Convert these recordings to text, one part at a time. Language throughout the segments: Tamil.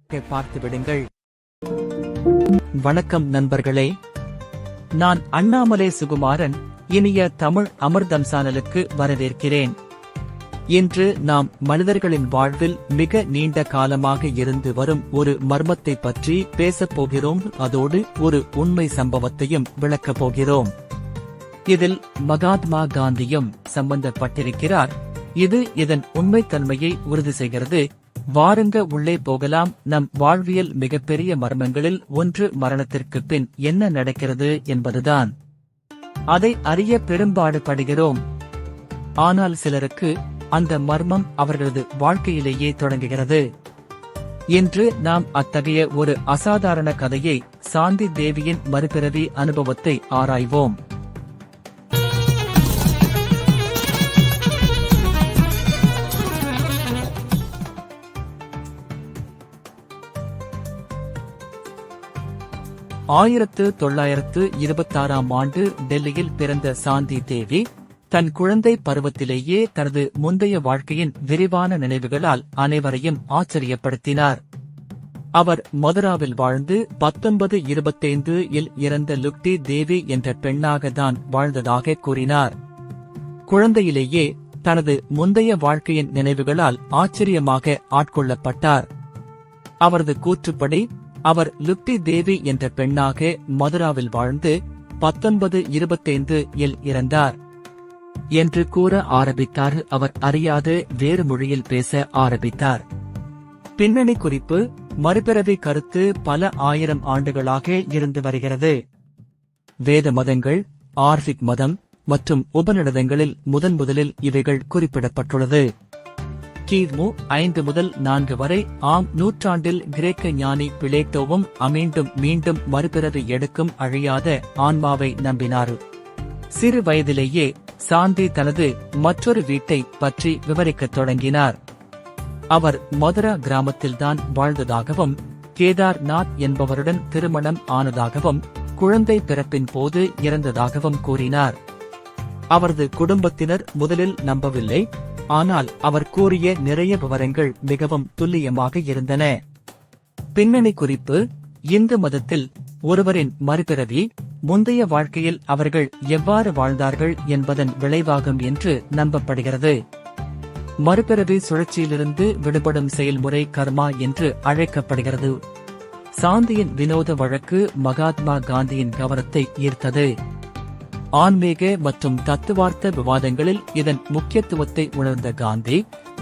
பார்த்து விடுங்கள். வணக்கம் நண்பர்களே, நான் அண்ணாமலை சுகுமாரன். இனிய தமிழ் அமிர்தம் சேனலுக்கு வரவேற்கிறேன். இன்று நாம் மனிதர்களின் வாழ்வில் மிக நீண்ட காலமாக இருந்து வரும் ஒரு மர்மத்தை பற்றி பேசப் போகிறோம். அதோடு ஒரு உண்மை சம்பவத்தையும் விளக்கப் போகிறோம். இதில் மகாத்மா காந்தியும் சம்பந்தப்பட்டிருக்கிறார். இது இதன் உண்மைத்தன்மையை உறுதி செய்கிறது. வாருங்க உள்ளே போகலாம். நம் வாழ்வியல் மிகப்பெரிய மர்மங்களில் ஒன்று மரணத்திற்கு பின் என்ன நடக்கிறது என்பதுதான். அதை அறிய பெரும்பாடு படுகிறோம். ஆனால் சிலருக்கு அந்த மர்மம் அவர்களது வாழ்க்கையிலேயே தொடங்குகிறது. இன்று நாம் அத்தகைய ஒரு அசாதாரண கதையை, சாந்தி தேவியின் மறுபிறவி அனுபவத்தை ஆராய்வோம். ஆயிரத்து 1926ஆம் ஆண்டு டெல்லியில் பிறந்த சாந்தி தேவி தன் குழந்தை பருவத்திலேயே தனது முந்தைய வாழ்க்கையின் விரிவான நினைவுகளால் அனைவரையும் ஆச்சரியப்படுத்தினார். அவர் மதுராவில் வாழ்ந்து 1925 இல் இறந்த லுக்டி தேவி என்ற பெண்ணாக தான் வாழ்ந்ததாக கூறினார். குழந்தையிலேயே தனது முந்தைய வாழ்க்கையின் நினைவுகளால் ஆச்சரியமாக ஆட்கொள்ளப்பட்டார். அவரது கூற்றுப்படி அவர் லுக்டி தேவி என்ற பெண்ணாக மதுராவில் வாழ்ந்து 1925 இல் இறந்தார் என்று கூற ஆரம்பித்தார். அவர் அறியாத வேறு மொழியில் பேச ஆரம்பித்தார். பின்னணி குறிப்பு: மறுபிறவி கருத்து பல ஆயிரம் ஆண்டுகளாக இருந்து வருகிறது. வேத மதங்கள், ஆர்விக் மதம் மற்றும் உபநிடதங்களில் முதலில் இவைகள் குறிப்பிடப்பட்டுள்ளது. கிமு 5 முதல் 4 வரை ஆம் நூற்றாண்டில் கிரேக்க ஞானி பிளேட்டோவும் மீண்டும் மறுபிறவி எடுக்கும் அழியாத ஆன்மாவை நம்பினார். சிறு வயதிலேயே சாந்தி தனது மற்றொரு வீட்டை பற்றி விவரிக்கத் தொடங்கினார். அவர் மதுரா கிராமத்தில்தான் வாழ்ந்ததாகவும், கேதார்நாத் என்பவருடன் திருமணம் ஆனதாகவும், குழந்தை பிறப்பின் போது இறந்ததாகவும் கூறினார். அவரது குடும்பத்தினர் முதலில் நம்பவில்லை. ஆனால் அவர் கூறிய நிறைய விவரங்கள் மிகவும் துல்லியமாக இருந்தன. பின்னணி குறிப்பு: இந்து மதத்தில் ஒருவரின் மறுபிறவி முந்தைய வாழ்க்கையில் அவர்கள் எவ்வாறு வாழ்ந்தார்கள் என்பதன் விளைவாகும் என்று நம்பப்படுகிறது. மறுபிறவி சுழற்சியிலிருந்து விடுபடும் செயல்முறை கர்மா என்று அழைக்கப்படுகிறது. சாந்தியின் வினோத வழக்கு மகாத்மா காந்தியின் கவனத்தை ஈர்த்தது. ஆன்மீக மற்றும் தத்துவார்த்த விவாதங்களில் இதன் முக்கியத்துவத்தை உணர்ந்த காந்தி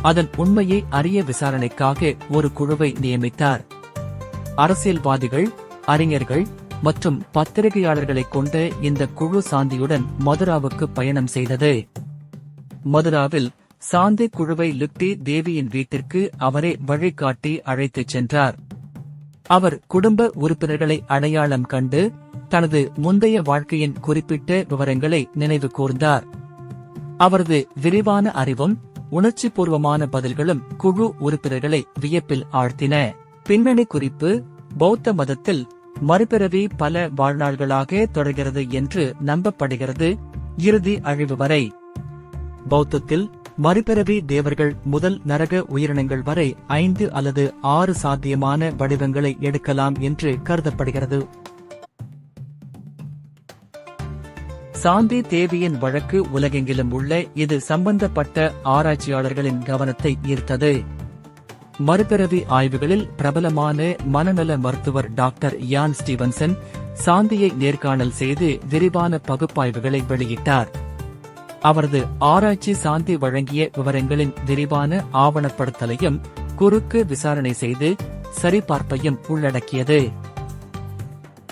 அதன் உண்மையை அறிய விசாரணைக்காக ஒரு குழுவை நியமித்தார். அரசியல்வாதிகள், அறிஞர்கள் மற்றும் பத்திரிகையாளர்களைக் கொண்ட இந்த குழு சாந்தியுடன் மதுராவுக்கு பயணம் செய்தது. மதுராவில் சாந்தி குழுவை லுக்டி தேவியின் வீட்டிற்கு அவரே வழிகாட்டி அழைத்துச் சென்றார். அவர் குடும்ப உறுப்பினர்களை அடையாளம் கண்டு தனது முந்தைய வாழ்க்கையின் குறிப்பிட்ட விவரங்களை நினைவு கூர்ந்தார். அவரது விரிவான அறிவும் உணர்ச்சிபூர்வமான பதில்களும் குழு உறுப்பினர்களை வியப்பில் ஆழ்த்தின. பின்னணி குறிப்பு: பௌத்த மதத்தில் மறுபிறவி பல வாழ்நாள்களாக தொடர்கிறது என்று நம்பப்படுகிறது, இறுதி அழிவு வரை. பௌத்தத்தில் மறுபிறவி தேவர்கள் முதல் நரக உயிரினங்கள் வரை 5 அல்லது 6 சாத்தியமான வடிவங்களை எடுக்கலாம் என்று கருதப்படுகிறது. சாந்தி தேவியின் வழக்கு உலகெங்கிலும் உள்ள இது சம்பந்தப்பட்ட ஆராய்ச்சியாளர்களின் கவனத்தை ஈர்த்தது. மறுபிறவி ஆய்வுகளில் பிரபலமான மனநல மருத்துவர் டாக்டர் யான் ஸ்டீவன்சன் சாந்தியை நேர்காணல் செய்து விரிவான பகுப்பாய்வுகளை வெளியிட்டார். அவரது ஆராய்ச்சி சாந்தி வழங்கிய விவரங்களின் விரிவான ஆவணப்படுத்தலையும் குறுக்கு விசாரணை செய்து சரிபார்ப்பையும் உள்ளடக்கியது.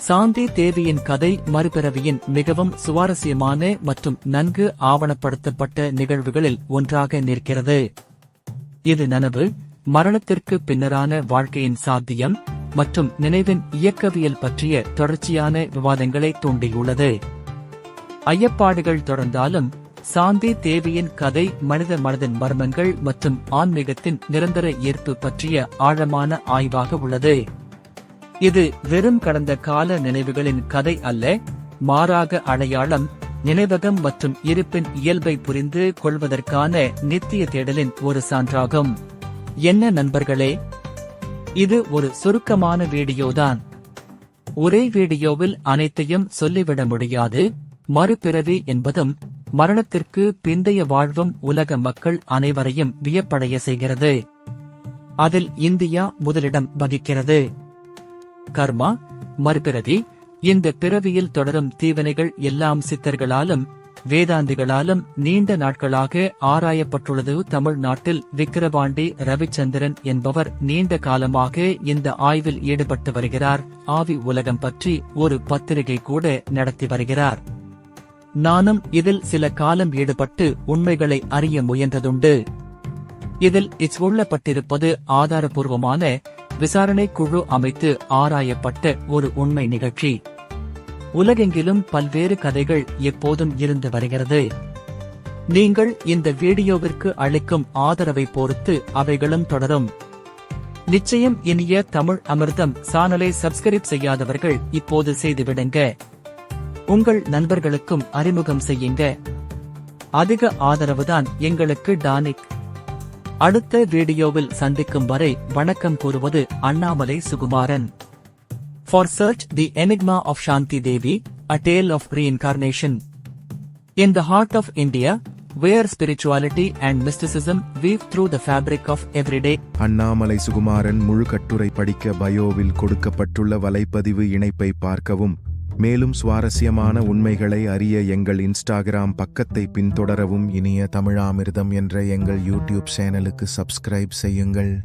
சாந்தி தேவியின் கதை மறுபிறவியின் மிகவும் சுவாரஸ்யமான மற்றும் நன்கு ஆவணப்படுத்தப்பட்ட நிகழ்வுகளில் ஒன்றாக நிற்கிறது. இது நனவு, மரணத்திற்கு பின்னரான வாழ்க்கையின் சாத்தியம் மற்றும் நினைவின் இயக்கவியல் பற்றிய தொடர்ச்சியான விவாதங்களை தூண்டியுள்ளது. ஐயப்பாடுகள் தொடர்ந்தாலும் சாந்தி தேவியின் கதை மனித மனதின் மர்மங்கள் மற்றும் ஆன்மீகத்தின் நிரந்தர ஈர்ப்பு பற்றிய ஆழமான ஆய்வாக உள்ளது. இது வெறும் கடந்த கால நினைவுகளின் கதை அல்ல, மாறாக அடையாளம், நினைவகம் மற்றும் இருப்பின் இயல்பை புரிந்து கொள்வதற்கான நித்திய தேடலின் ஒரு சான்றாகும். என்ன நண்பர்களே, இது ஒரு சுருக்கமான வீடியோதான். ஒரே வீடியோவில் அனைத்தையும் சொல்லிவிட முடியாது. மறுபிறவி என்பதும் மரணத்திற்கு பிந்தைய வாழ்வும் உலக மக்கள் அனைவரையும் வியப்படைய செய்கிறது. அதில் இந்தியா முதலிடம் வகிக்கிறது. கர்மா, மறுபிறவி, இந்த பிறவியில் தொடரும் தீவினைகள் எல்லாம் சித்தர்களாலும் வேதாந்திகளாலும் நீண்ட நாட்களாக ஆராயப்பட்டுள்ளது. தமிழ்நாட்டில் விக்கிரவாண்டி ரவிச்சந்திரன் என்பவர் நீண்ட காலமாக இந்த ஆய்வில் ஈடுபட்டு வருகிறார். ஆவி உலகம் பற்றி ஒரு பத்திரிகை கூட நடத்தி வருகிறார். நானும் இதில் சில காலம் ஈடுபட்டு உண்மைகளை அறிய முயன்றதுண்டு. இதில் சொல்லப்பட்டிருப்பது ஆதாரபூர்வமான விசாரணை குழு அமைத்து ஆராயப்பட்ட ஒரு உண்மை நிகழ்ச்சி. உலகெங்கிலும் பல்வேறு கதைகள் எப்போதும் இருந்து வருகிறது. நீங்கள் இந்த வீடியோவிற்கு அளிக்கும் ஆதரவை பொறுத்து அவைகளும் தொடரும். நிச்சயம் இனிய தமிழ் அமிர்தம் சேனலை சப்ஸ்கிரைப் செய்யாதவர்கள் இப்போது செய்துவிடுங்க. உங்கள் நண்பர்களுக்கும் அறிமுகம் செய்யுங்க. அதிக ஆதரவுதான் எங்களுக்கு டானிக். அடுத்த வீடியோவில் சந்திக்கும் வரை வணக்கம் கூறுவது Annamalai Sukumaran. For search the enigma of Shanti Devi, a tale of reincarnation. In the heart of India, where spirituality and mysticism weave through the fabric of everyday. Annamalai Sukumaran முழு கட்டுரை படிக்க பயோவில் கொடுக்கப்பட்டுள்ள வலைப்பதிவு இணைப்பை பார்க்கவும். மேலும் சுவாரஸ்யமான உண்மைகளை அறிய எங்கள் இன்ஸ்டாகிராம் பக்கத்தை பின்தொடரவும். இனிய தமிழாமிர்தம் என்ற எங்கள் யூடியூப் சேனலுக்கு சப்ஸ்கிரைப் செய்யுங்கள்.